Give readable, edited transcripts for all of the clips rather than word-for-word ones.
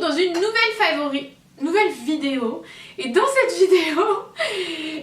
dans une nouvelle vidéo. Et dans cette vidéo,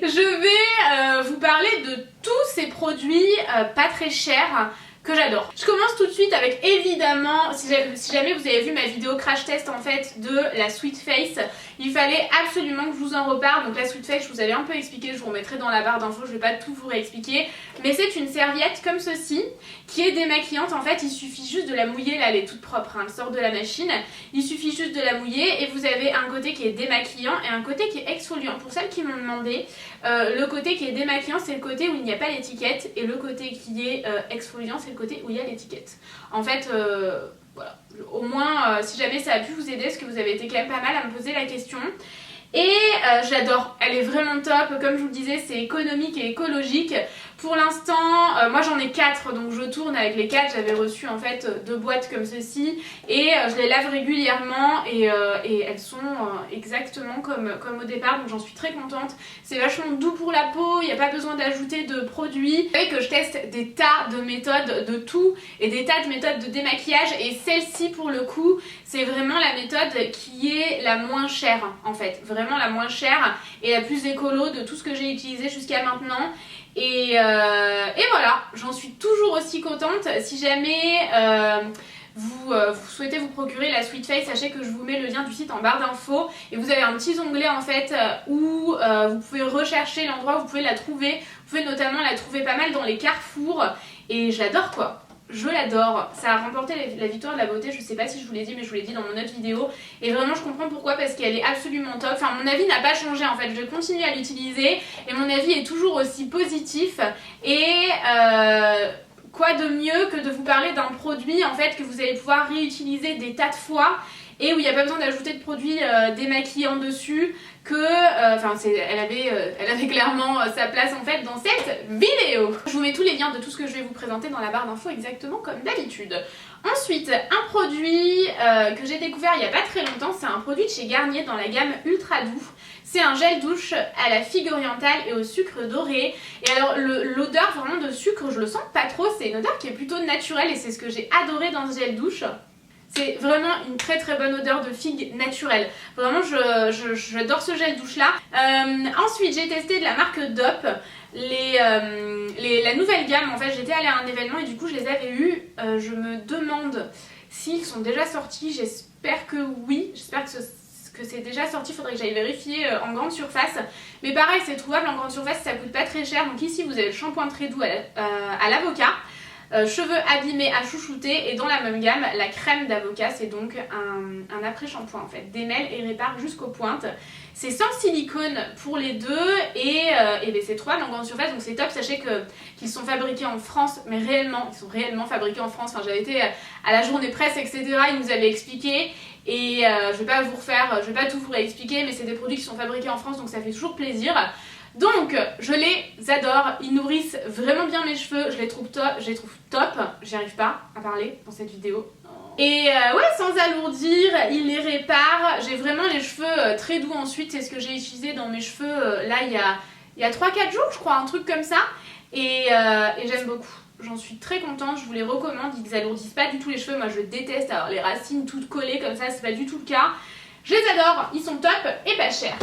je vais vous parler de tous ces produits pas très chers que j'adore. Je commence tout de suite avec, évidemment, si jamais vous avez vu ma vidéo crash test en fait de la Sweet Face, il fallait absolument que je vous en reparle. Donc la Sweet Face, je vous avais un peu expliqué, je vous remettrai dans la barre d'infos, je vais pas tout vous réexpliquer. Mais c'est une serviette comme ceci, qui est démaquillante. En fait, il suffit juste de la mouiller, là elle est toute propre, hein, elle sort de la machine. Il suffit juste de la mouiller et vous avez un côté qui est démaquillant et un côté qui est exfoliant. Pour celles qui m'ont demandé, le côté qui est démaquillant, c'est le côté où il n'y a pas l'étiquette, et le côté qui est exfoliant, c'est le côté où il y a l'étiquette. En fait, voilà. Au moins, si jamais ça a pu vous aider, parce que vous avez été quand même pas mal à me poser la question. Et j'adore, elle est vraiment top. Comme je vous le disais, c'est économique et écologique. Pour l'instant, moi j'en ai 4, donc je tourne avec les 4. J'avais reçu en fait 2 boîtes comme ceci et je les lave régulièrement et elles sont exactement comme au départ, donc j'en suis très contente. C'est vachement doux pour la peau, il n'y a pas besoin d'ajouter de produits. Vous savez que je teste des tas de méthodes de tout et des tas de méthodes de démaquillage, et celle-ci pour le coup, c'est vraiment la méthode qui est la moins chère en fait, vraiment la moins chère et la plus écolo de tout ce que j'ai utilisé jusqu'à maintenant. Et voilà, j'en suis toujours aussi contente. Si jamais vous souhaitez vous procurer la Sweet Face, sachez que je vous mets le lien du site en barre d'infos et vous avez un petit onglet en fait où vous pouvez rechercher l'endroit où vous pouvez la trouver. Vous pouvez notamment la trouver pas mal dans les carrefours et j'adore quoi. Je l'adore, ça a remporté la victoire de la beauté, je sais pas si je vous l'ai dit, mais je vous l'ai dit dans mon autre vidéo. Et vraiment je comprends pourquoi, parce qu'elle est absolument top. Enfin mon avis n'a pas changé en fait, je continue à l'utiliser et mon avis est toujours aussi positif. Et quoi de mieux que de vous parler d'un produit en fait que vous allez pouvoir réutiliser des tas de fois et où il n'y a pas besoin d'ajouter de produits démaquillants dessus, que elle avait clairement sa place en fait dans cette vidéo. Je vous mets tous les liens de tout ce que je vais vous présenter dans la barre d'infos exactement comme d'habitude. Ensuite, un produit que j'ai découvert il n'y a pas très longtemps, c'est un produit de chez Garnier dans la gamme Ultra Doux. C'est un gel douche à la figue orientale et au sucre doré. Et alors l'odeur vraiment de sucre, je le sens pas trop, c'est une odeur qui est plutôt naturelle et c'est ce que j'ai adoré dans ce gel douche. C'est vraiment une très très bonne odeur de figue naturelle. Vraiment j'adore ce gel douche là. Ensuite j'ai testé de la marque Dop la nouvelle gamme. En fait j'étais allée à un événement et du coup je les avais eus. Je me demande s'ils sont déjà sortis. J'espère que oui. J'espère que c'est déjà sorti. Il faudrait que j'aille vérifier en grande surface. Mais pareil c'est trouvable en grande surface, ça coûte pas très cher. Donc ici vous avez le shampoing très doux à l'avocat. Cheveux abîmés à chouchouter, et dans la même gamme la crème d'avocat, c'est donc un après-shampoing en fait, démêle et répare jusqu'aux pointes. C'est sans silicone pour les deux et c'est trouvable en grande surface, donc c'est top. Sachez qu'ils sont fabriqués en France, mais réellement, ils sont réellement fabriqués en France. Enfin, j'avais été à la journée presse etc, ils nous avaient expliqué. Et je vais pas tout vous réexpliquer, mais c'est des produits qui sont fabriqués en France, donc ça fait toujours plaisir. Donc je les adore, ils nourrissent vraiment bien mes cheveux, je les trouve top, j'y arrive pas à parler dans cette vidéo. Et ouais, sans alourdir, ils les réparent, j'ai vraiment les cheveux très doux ensuite, c'est ce que j'ai utilisé dans mes cheveux là il y a 3-4 jours je crois, un truc comme ça, et j'aime beaucoup. J'en suis très contente, je vous les recommande, ils alourdissent pas du tout les cheveux, moi je déteste avoir les racines toutes collées comme ça, c'est pas du tout le cas. Je les adore, ils sont top et pas chers.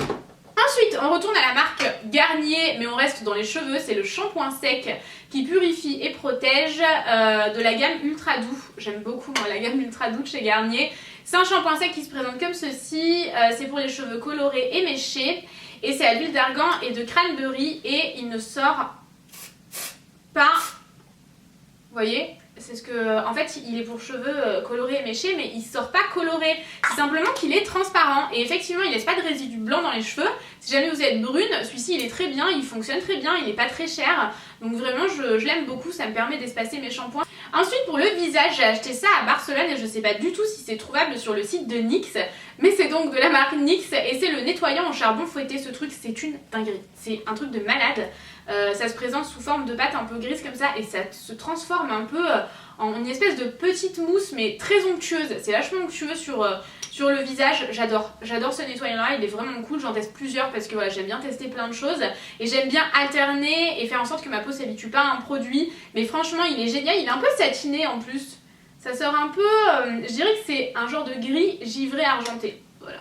Ensuite, on retourne à la marque Garnier, mais on reste dans les cheveux. C'est le shampoing sec qui purifie et protège de la gamme Ultra Doux. J'aime beaucoup moi la gamme Ultra Doux de chez Garnier. C'est un shampoing sec qui se présente comme ceci. C'est pour les cheveux colorés et méchés. Et c'est à l'huile d'argan et de cranberry. Et il ne sort pas... Vous voyez ? C'est ce que, en fait, il est pour cheveux colorés et méchés, mais il sort pas coloré. C'est simplement qu'il est transparent. Et effectivement, il laisse pas de résidus blancs dans les cheveux. Si jamais vous êtes brune, celui-ci il est très bien, il fonctionne très bien, il est pas très cher. Donc vraiment, je l'aime beaucoup, ça me permet d'espacer mes shampoings. Ensuite, pour le visage, j'ai acheté ça à Barcelone et je sais pas du tout si c'est trouvable sur le site de NYX. Mais c'est donc de la marque NYX et c'est le nettoyant au charbon fouetté. Ce truc, c'est une dinguerie. C'est un truc de malade. Ça se présente sous forme de pâte un peu grise comme ça et ça se transforme un peu en une espèce de petite mousse mais très onctueuse. C'est vachement onctueux sur le visage. J'adore ce nettoyant là, il est vraiment cool. J'en teste plusieurs parce que voilà, j'aime bien tester plein de choses et j'aime bien alterner et faire en sorte que ma peau s'habitue pas à un produit. Mais franchement il est génial, il est un peu satiné en plus. Ça sort un peu, je dirais que c'est un genre de gris givré argenté. Voilà.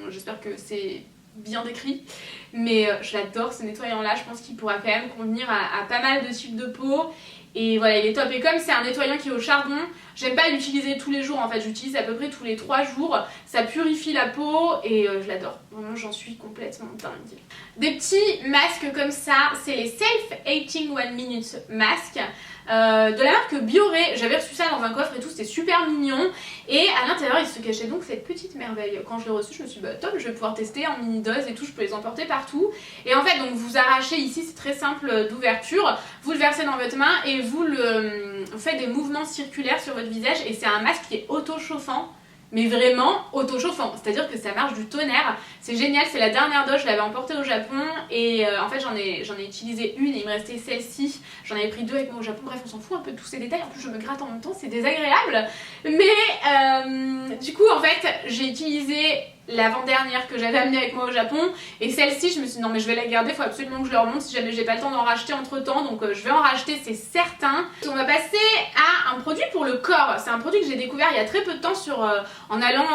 J'espère que c'est bien décrit. Mais je l'adore ce nettoyant là, je pense qu'il pourra quand même convenir à pas mal de types de peau. Et voilà, il est top. Et comme c'est un nettoyant qui est au charbon, j'aime pas l'utiliser tous les jours en fait, j'utilise à peu près tous les 3 jours. Ça purifie la peau et je l'adore. Vraiment, j'en suis complètement dingue. Des petits masques comme ça, c'est les Self-Aging 1 Minute Masks. De la marque Bioré, j'avais reçu ça dans un coffre et tout, c'était super mignon. Et à l'intérieur, il se cachait donc cette petite merveille. Quand je l'ai reçu, je me suis dit bah top, je vais pouvoir tester en mini dose et tout, je peux les emporter partout. Et en fait, donc vous arrachez ici, c'est très simple d'ouverture, vous le versez dans votre main et vous faites des mouvements circulaires sur votre visage. Et c'est un masque qui est auto-chauffant. Mais vraiment auto-chauffant, c'est-à-dire que ça marche du tonnerre, c'est génial, c'est la dernière dose, je l'avais emportée au Japon et en fait j'en ai utilisé une et il me restait celle-ci, j'en avais pris 2 avec moi au Japon, bref on s'en fout un peu de tous ces détails, en plus je me gratte en même temps, c'est désagréable, mais du coup en fait j'ai utilisé l'avant-dernière que j'avais amenée avec moi au Japon et celle-ci je me suis dit non mais je vais la garder, il faut absolument que je leur montre si jamais j'ai pas le temps d'en racheter entre temps, donc je vais en racheter, c'est certain. On va passer à un produit pour le corps, c'est un produit que j'ai découvert il y a très peu de temps en allant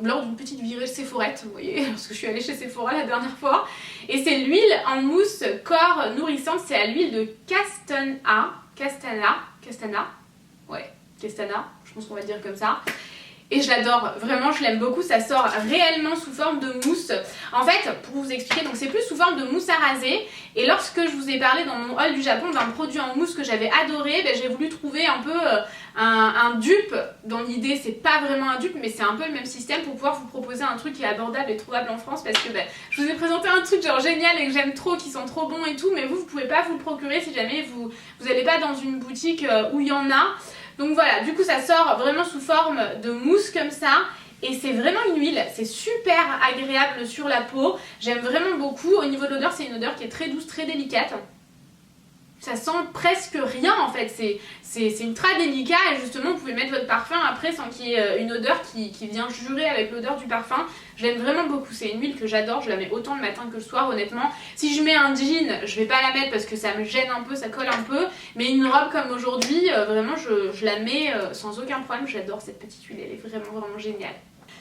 lors d'une petite virée Sephorette, vous voyez, parce que je suis allée chez Sephora la dernière fois, et c'est l'huile en mousse corps nourrissante, c'est à l'huile de Castana, je pense qu'on va le dire comme ça. Et je l'adore, vraiment je l'aime beaucoup, ça sort réellement sous forme de mousse. En fait, pour vous expliquer, donc c'est plus sous forme de mousse à raser. Et lorsque je vous ai parlé dans mon haul du Japon d'un produit en mousse que j'avais adoré, j'ai voulu trouver un peu un dupe. Dans l'idée, c'est pas vraiment un dupe, mais c'est un peu le même système pour pouvoir vous proposer un truc qui est abordable et trouvable en France. Parce que je vous ai présenté un truc genre génial et que j'aime trop, qui sont trop bons et tout, mais vous pouvez pas vous le procurer si jamais vous n'allez pas dans une boutique où il y en a. Donc voilà, du coup ça sort vraiment sous forme de mousse comme ça. Et c'est vraiment une huile, c'est super agréable sur la peau. J'aime vraiment beaucoup. Au niveau de l'odeur, c'est une odeur qui est très douce, très délicate. Ça sent presque rien en fait, c'est ultra délicat et justement vous pouvez mettre votre parfum après sans qu'il y ait une odeur qui vient jurer avec l'odeur du parfum. Je l'aime vraiment beaucoup, c'est une huile que j'adore, je la mets autant le matin que le soir honnêtement. Si je mets un jean, je vais pas la mettre parce que ça me gêne un peu, ça colle un peu. Mais une robe comme aujourd'hui, vraiment je la mets sans aucun problème, j'adore cette petite huile, elle est vraiment vraiment géniale.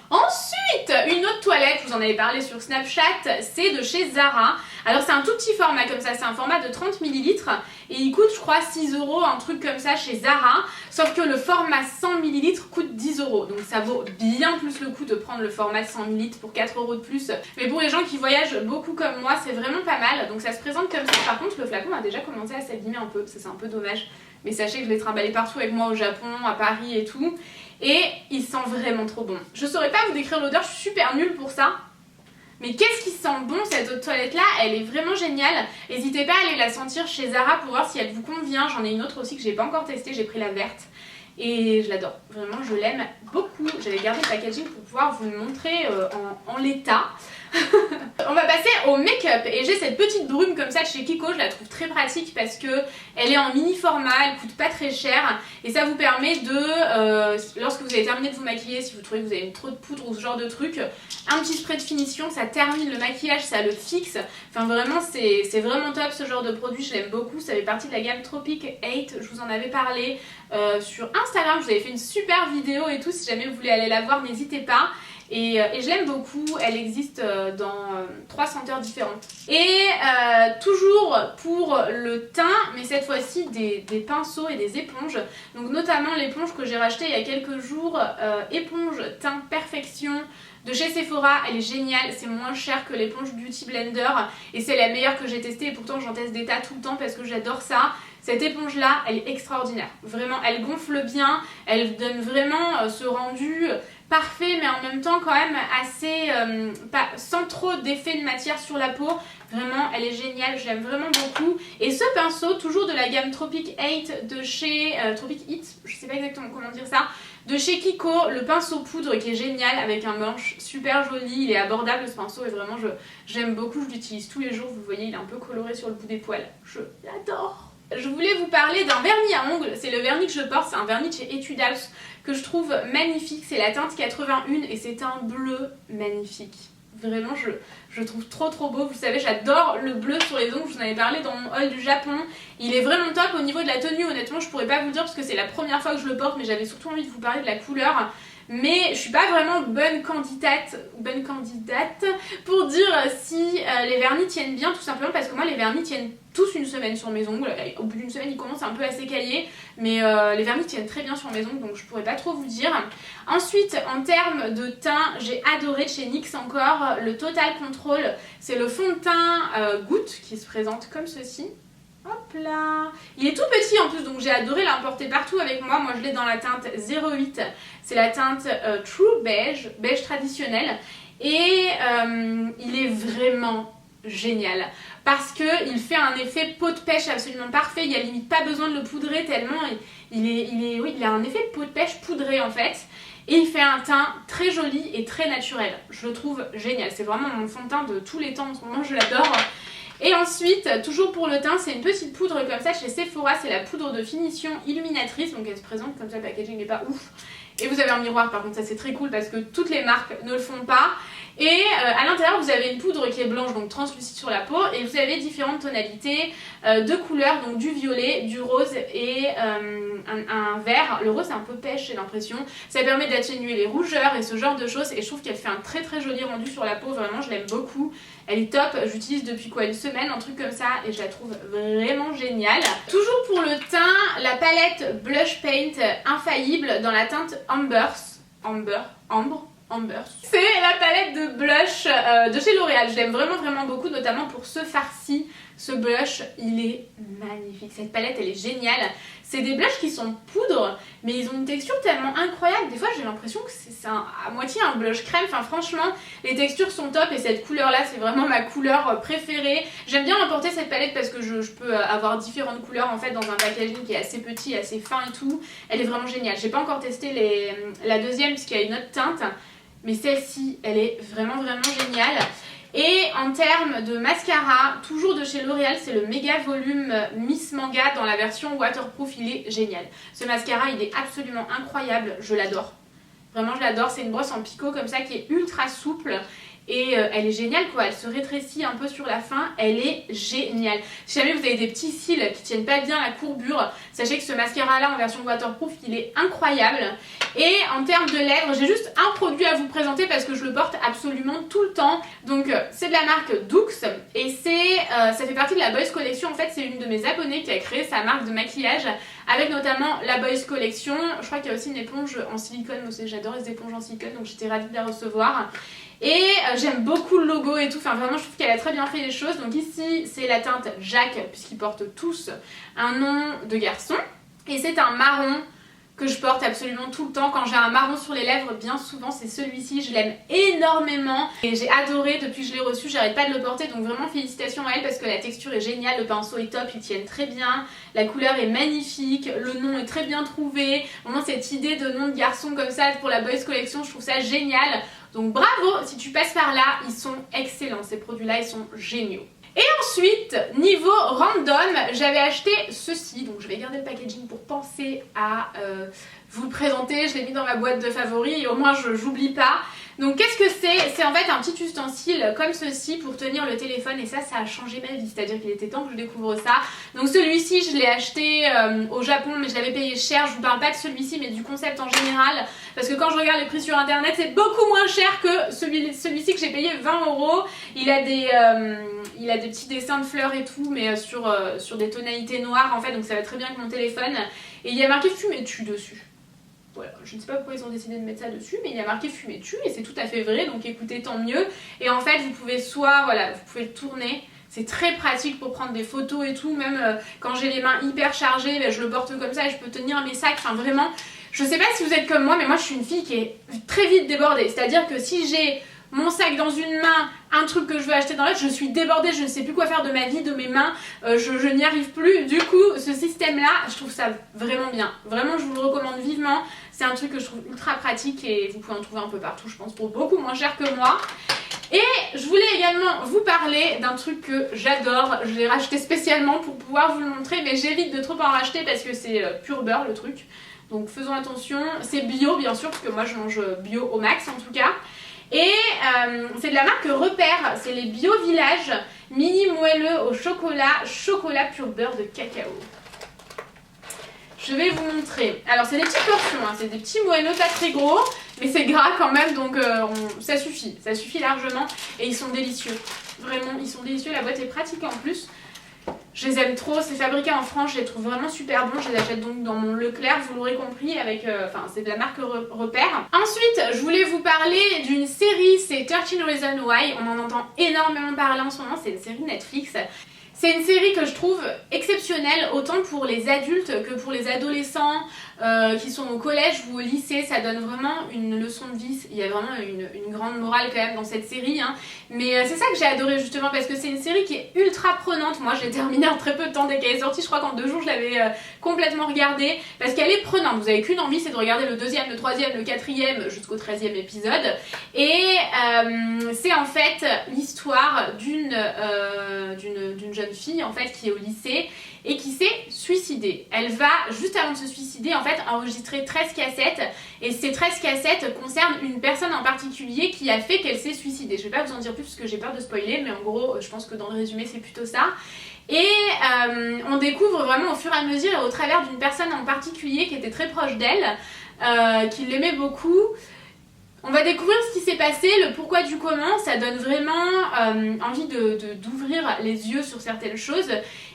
Ensuite, une autre toilette, je vous en avais parlé sur Snapchat, c'est de chez Zara. Alors c'est un tout petit format comme ça, c'est un format de 30 ml et il coûte je crois 6 €, un truc comme ça chez Zara. Sauf que le format 100 ml coûte 10 €, donc ça vaut bien plus le coup de prendre le format de 100 ml pour 4 € de plus. Mais pour les gens qui voyagent beaucoup comme moi, c'est vraiment pas mal, donc ça se présente comme ça. Par contre le flacon a déjà commencé à s'abîmer un peu, ça c'est un peu dommage. Mais sachez que je l'ai trimballé partout avec moi au Japon, à Paris et tout. Et il sent vraiment trop bon. Je saurais pas vous décrire l'odeur, je suis super nulle pour ça. Mais qu'est-ce qui sent bon cette eau de toilette là, elle est vraiment géniale. N'hésitez pas à aller la sentir chez Zara pour voir si elle vous convient. J'en ai une autre aussi que j'ai pas encore testée, j'ai pris la verte. Et je l'adore, vraiment je l'aime beaucoup. J'avais gardé le packaging pour pouvoir vous le montrer en l'état. On va passer au make-up et j'ai cette petite brume comme ça de chez Kiko, je la trouve très pratique parce que elle est en mini format, elle coûte pas très cher et ça vous permet de, lorsque vous avez terminé de vous maquiller, si vous trouvez que vous avez trop de poudre ou ce genre de truc, un petit spray de finition, ça termine le maquillage, ça le fixe, enfin vraiment c'est vraiment top ce genre de produit, je l'aime beaucoup, ça fait partie de la gamme Tropic 8, je vous en avais parlé sur Instagram, je vous avais fait une super vidéo et tout, si jamais vous voulez aller la voir n'hésitez pas. Et je l'aime beaucoup, elle existe dans 3 senteurs différentes. Et toujours pour le teint, mais cette fois-ci des pinceaux et des éponges. Donc notamment l'éponge que j'ai rachetée il y a quelques jours, éponge teint perfection de chez Sephora, elle est géniale, c'est moins cher que l'éponge Beauty Blender et c'est la meilleure que j'ai testée et pourtant j'en teste des tas tout le temps parce que j'adore ça. Cette éponge là, elle est extraordinaire, vraiment elle gonfle bien, elle donne vraiment ce rendu parfait mais en même temps quand même assez, sans trop d'effet de matière sur la peau. Vraiment elle est géniale, je l'aime vraiment beaucoup. Et ce pinceau, toujours de la gamme Tropic 8 de chez Tropic Heat, je sais pas exactement comment dire ça, de chez Kiko, le pinceau poudre qui est génial avec un manche super joli, il est abordable ce pinceau et vraiment j'aime beaucoup, je l'utilise tous les jours, vous voyez il est un peu coloré sur le bout des poils, je l'adore. Je voulais vous parler d'un vernis à ongles, c'est le vernis que je porte, c'est un vernis de chez Etude House que je trouve magnifique, c'est la teinte 81 et c'est un bleu magnifique. vraiment je le trouve trop beau. Vous savez, j'adore le bleu sur les ongles, je vous en avais parlé dans mon haul du Japon. Il est vraiment top. Au niveau de la tenue, honnêtement je pourrais pas vous le dire parce que c'est la première fois que je le porte, mais j'avais surtout envie de vous parler de la couleur. Mais je suis pas vraiment bonne candidate pour dire si les vernis tiennent bien, tout simplement parce que moi les vernis tiennent tous une semaine sur mes ongles. Au bout d'une semaine ils commencent un peu à s'écailler, mais les vernis tiennent très bien sur mes ongles, donc je pourrais pas trop vous dire. Ensuite, en termes de teint, j'ai adoré chez NYX encore le Total Control. C'est le fond de teint goutte qui se présente comme ceci. Hop là. Il est tout petit en plus, donc j'ai adoré l'emporter partout avec moi. Moi je l'ai dans la teinte 08, c'est la teinte True Beige, beige traditionnel. Et il est vraiment génial parce qu'il fait un effet peau de pêche absolument parfait. Il n'y a limite pas besoin de le poudrer tellement il a un effet de peau de pêche poudré en fait. Et il fait un teint très joli et très naturel. Je le trouve génial, c'est vraiment mon fond de teint de tous les temps en ce moment, je l'adore. Et ensuite, toujours pour le teint, c'est une petite poudre comme ça chez Sephora, c'est la poudre de finition illuminatrice, donc elle se présente comme ça, le packaging n'est pas ouf. Et vous avez un miroir par contre, ça c'est très cool parce que toutes les marques ne le font pas. Et à l'intérieur vous avez une poudre qui est blanche, donc translucide sur la peau, et vous avez différentes tonalités de couleurs, donc du violet, du rose et un vert. Le rose c'est un peu pêche, j'ai l'impression. Ça permet d'atténuer les rougeurs et ce genre de choses, et je trouve qu'elle fait un très joli rendu sur la peau, vraiment je l'aime beaucoup. Elle est top, j'utilise depuis quoi, une semaine, un truc comme ça, et je la trouve vraiment géniale. Toujours pour le teint, la palette Blush Paint Infaillible dans la teinte Amber. C'est la palette de blush de chez L'Oréal. Je l'aime vraiment beaucoup, notamment pour ce farci. Ce blush, il est magnifique. Cette palette, elle est géniale. C'est des blushs qui sont poudre, mais ils ont une texture tellement incroyable. Des fois, j'ai l'impression que c'est à moitié un blush crème. Enfin, franchement, les textures sont top et cette couleur-là, c'est vraiment ma couleur préférée. J'aime bien emporter cette palette parce que je peux avoir différentes couleurs en fait dans un packaging qui est assez petit, assez fin et tout. Elle est vraiment géniale. J'ai pas encore testé la deuxième puisqu'il y a une autre teinte, mais celle-ci, elle est vraiment géniale. Et en termes de mascara, toujours de chez L'Oréal, c'est le Méga Volume Miss Manga dans la version waterproof, il est génial. Ce mascara, il est absolument incroyable, je l'adore. Vraiment, je l'adore, c'est une brosse en picot comme ça qui est ultra souple. Et elle est géniale quoi, elle se rétrécit un peu sur la fin, elle est géniale. Si jamais vous avez des petits cils qui tiennent pas bien la courbure, sachez que ce mascara là en version waterproof il est incroyable. Et en termes de lèvres, j'ai juste un produit à vous présenter parce que je le porte absolument tout le temps. Donc c'est de la marque Doux et ça fait partie de la Boys Collection. En fait c'est une de mes abonnées qui a créé sa marque de maquillage avec notamment la Boys Collection. Je crois qu'il y a aussi une éponge en silicone, moi aussi j'adore les éponges en silicone donc j'étais ravie de la recevoir. Et j'aime beaucoup le logo et tout, enfin vraiment je trouve qu'elle a très bien fait les choses. Donc ici c'est la teinte Jack puisqu'ils portent tous un nom de garçon. Et c'est un marron que je porte absolument tout le temps. Quand j'ai un marron sur les lèvres, bien souvent c'est celui-ci, je l'aime énormément. Et j'ai adoré depuis que je l'ai reçu, j'arrête pas de le porter. Donc vraiment félicitations à elle parce que la texture est géniale, le pinceau est top, il tient très bien. La couleur est magnifique, le nom est très bien trouvé. Vraiment cette idée de nom de garçon comme ça pour la Boys Collection, je trouve ça génial. Donc bravo, si tu passes par là, ils sont excellents, ces produits-là, ils sont géniaux. Et ensuite, niveau random, j'avais acheté ceci, donc je vais garder le packaging pour penser à vous le présenter. Je l'ai mis dans ma boîte de favoris et au moins je n'oublie pas. Donc qu'est-ce que c'est? C'est en fait un petit ustensile comme ceci pour tenir le téléphone et ça a changé ma vie, c'est-à-dire qu'il était temps que je découvre ça. Donc celui-ci je l'ai acheté au Japon mais je l'avais payé cher, je vous parle pas de celui-ci mais du concept en général parce que quand je regarde les prix sur internet c'est beaucoup moins cher que celui-ci que j'ai payé 20 €. Il a des petits dessins de fleurs et tout mais sur des tonalités noires en fait donc ça va très bien avec mon téléphone et il y a marqué fumée dessus dessus. Voilà, je ne sais pas pourquoi ils ont décidé de mettre ça dessus, mais il y a marqué fumée dessus et c'est tout à fait vrai, donc écoutez, tant mieux. Et en fait, vous pouvez vous pouvez le tourner, c'est très pratique pour prendre des photos et tout, même quand j'ai les mains hyper chargées, je le porte comme ça et je peux tenir mes sacs, enfin vraiment, je sais pas si vous êtes comme moi, mais moi je suis une fille qui est très vite débordée, c'est-à-dire que si j'ai mon sac dans une main, un truc que je veux acheter dans l'autre, je suis débordée, je ne sais plus quoi faire de ma vie, de mes mains, je n'y arrive plus. Du coup, ce système-là, je trouve ça vraiment bien. Vraiment, je vous le recommande vivement. C'est un truc que je trouve ultra pratique et vous pouvez en trouver un peu partout, je pense, pour beaucoup moins cher que moi. Et je voulais également vous parler d'un truc que j'adore. Je l'ai racheté spécialement pour pouvoir vous le montrer, mais j'évite de trop en racheter parce que c'est pur beurre le truc. Donc faisons attention. C'est bio, bien sûr, parce que moi je mange bio au max en tout cas. Et c'est de la marque Repère, c'est les Bio Village mini moelleux au chocolat pur beurre de cacao. Je vais vous montrer. Alors c'est des petites portions, hein. C'est des petits moelleux pas très gros, mais c'est gras quand même, donc ça suffit largement. Et ils sont délicieux, vraiment ils sont délicieux, la boîte est pratique en plus. Je les aime trop, c'est fabriqué en France, je les trouve vraiment super bons, je les achète donc dans mon Leclerc, vous l'aurez compris, avec, c'est de la marque Repère. Ensuite, je voulais vous parler d'une série, c'est 13 Reasons Why, on en entend énormément parler en ce moment, c'est une série Netflix. C'est une série que je trouve exceptionnelle, autant pour les adultes que pour les adolescents qui sont au collège ou au lycée. Ça donne vraiment une leçon de vie, il y a vraiment une grande morale quand même dans cette série, hein. Mais c'est ça que j'ai adoré justement, parce que c'est une série qui est ultra prenante. Moi je l'ai terminée en très peu de temps dès qu'elle est sortie, je crois qu'en 2 jours je l'avais complètement regardée, parce qu'elle est prenante, vous avez qu'une envie, c'est de regarder le 2e, le 3e, le 4e jusqu'au 13e épisode. Et c'est en fait l'histoire d'une jeune fille en fait qui est au lycée et qui s'est suicidée. Elle va, juste avant de se suicider, en fait enregistrer 13 cassettes, et ces 13 cassettes concernent une personne en particulier qui a fait qu'elle s'est suicidée. Je vais pas vous en dire plus parce que j'ai peur de spoiler, mais en gros je pense que dans le résumé c'est plutôt ça. Et on découvre vraiment au fur et à mesure, et au travers d'une personne en particulier qui était très proche d'elle, qui l'aimait beaucoup. On va découvrir ce qui s'est passé, le pourquoi du comment. Ça donne vraiment envie d'ouvrir les yeux sur certaines choses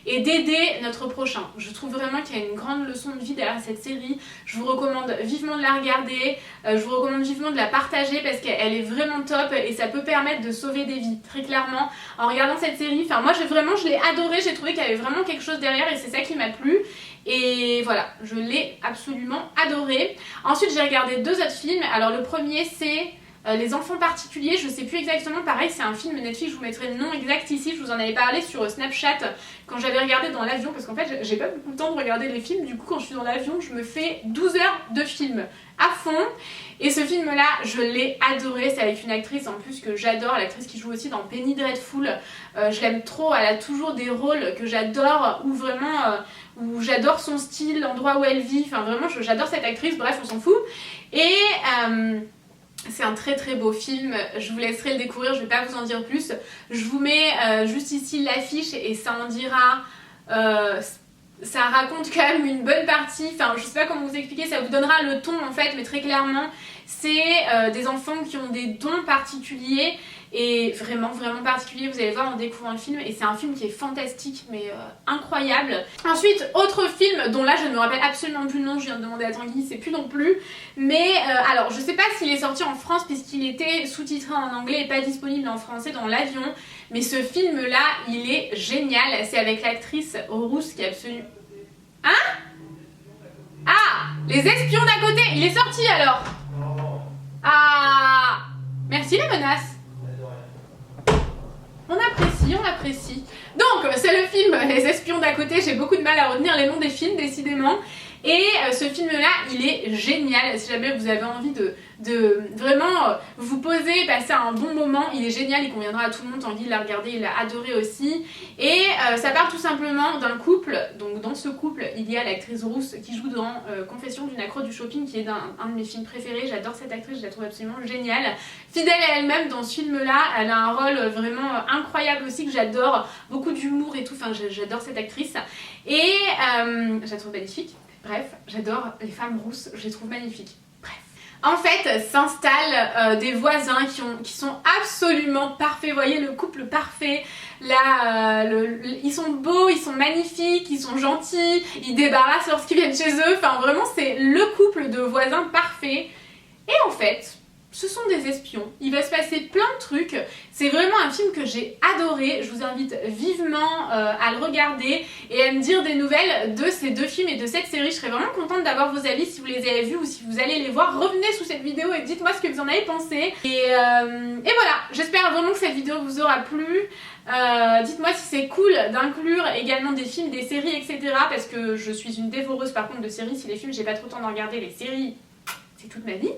et d'aider notre prochain. Je trouve vraiment qu'il y a une grande leçon de vie derrière cette série. Je vous recommande vivement de la regarder, je vous recommande vivement de la partager parce qu'elle est vraiment top et ça peut permettre de sauver des vies, très clairement. En regardant cette série, enfin moi je l'ai adorée, j'ai trouvé qu'il y avait vraiment quelque chose derrière et c'est ça qui m'a plu. Et voilà, je l'ai absolument adoré. Ensuite j'ai regardé 2 autres films. Alors le premier c'est Les Enfants Particuliers, je sais plus exactement, pareil c'est un film Netflix, je vous mettrai le nom exact ici, je vous en avais parlé sur Snapchat quand j'avais regardé dans l'avion, parce qu'en fait j'ai pas beaucoup de temps de regarder les films, du coup quand je suis dans l'avion je me fais 12 heures de film à fond. Et ce film là je l'ai adoré, c'est avec une actrice en plus que j'adore, l'actrice qui joue aussi dans Penny Dreadful, je l'aime trop, elle a toujours des rôles que j'adore, où vraiment où j'adore son style, l'endroit où elle vit, enfin vraiment j'adore cette actrice, bref on s'en fout. Et c'est un très très beau film, je vous laisserai le découvrir, je vais pas vous en dire plus. Je vous mets juste ici l'affiche et ça en dira... ça raconte quand même une bonne partie, enfin je sais pas comment vous expliquer, ça vous donnera le ton en fait, mais très clairement c'est des enfants qui ont des dons particuliers et vraiment particuliers, vous allez voir en découvrant le film, et c'est un film qui est fantastique mais incroyable. Ensuite, autre film dont là je ne me rappelle absolument plus le nom, je viens de demander à Tanguy, c'est plus non plus, mais alors je sais pas s'il est sorti en France puisqu'il était sous-titré en anglais et pas disponible en français dans l'avion, mais ce film là il est génial, c'est avec l'actrice rousse qui est absolument... Hein? Ah! Les Espions d'à côté, il est sorti alors! Ah! Merci la menace! On apprécie. Donc, c'est le film Les Espions d'à côté, j'ai beaucoup de mal à retenir les noms des films, décidément. Et ce film-là, il est génial. Si jamais vous avez envie de vraiment vous poser, passer un bon moment, il est génial, il conviendra à tout le monde. Tanguy l'a regardé, il l'a adoré aussi. Et ça part tout simplement d'un couple. Donc dans ce couple, il y a l'actrice rousse qui joue dans Confession d'une accro du shopping, qui est un de mes films préférés. J'adore cette actrice, je la trouve absolument géniale. Fidèle à elle-même dans ce film-là, elle a un rôle vraiment incroyable aussi, que j'adore. Beaucoup d'humour et tout, enfin j'adore cette actrice. Et je la trouve magnifique. Bref, j'adore les femmes rousses, je les trouve magnifiques. Bref. En fait, s'installent des voisins qui sont absolument parfaits. Vous voyez, le couple parfait. Là, ils sont beaux, ils sont magnifiques, ils sont gentils, ils débarrassent lorsqu'ils viennent chez eux. Enfin, vraiment, c'est le couple de voisins parfait. Et en fait... ce sont des espions, il va se passer plein de trucs, c'est vraiment un film que j'ai adoré, je vous invite vivement à le regarder et à me dire des nouvelles de ces 2 films et de cette série. Je serais vraiment contente d'avoir vos avis si vous les avez vus ou si vous allez les voir. Revenez sous cette vidéo et dites-moi ce que vous en avez pensé. Et voilà, j'espère vraiment que cette vidéo vous aura plu. Dites-moi si c'est cool d'inclure également des films, des séries, etc. Parce que je suis une dévoreuse par contre de séries. Si les films j'ai pas trop le temps d'en regarder, les séries... c'est toute ma vie.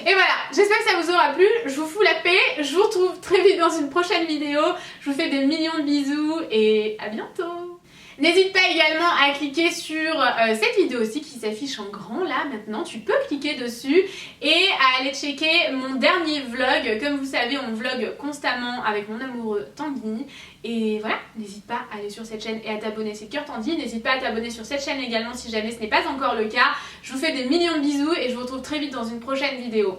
Et voilà, j'espère que ça vous aura plu, je vous fous la paix, je vous retrouve très vite dans une prochaine vidéo, je vous fais des millions de bisous et à bientôt. N'hésite pas également à cliquer sur cette vidéo aussi qui s'affiche en grand là maintenant, tu peux cliquer dessus et à aller checker mon dernier vlog. Comme vous savez, on vlog constamment avec mon amoureux Tanguy. Et voilà, n'hésite pas à aller sur cette chaîne et à t'abonner, c'est Cœur Tanguy. N'hésite pas à t'abonner sur cette chaîne également si jamais ce n'est pas encore le cas. Je vous fais des millions de bisous et je vous retrouve très vite dans une prochaine vidéo.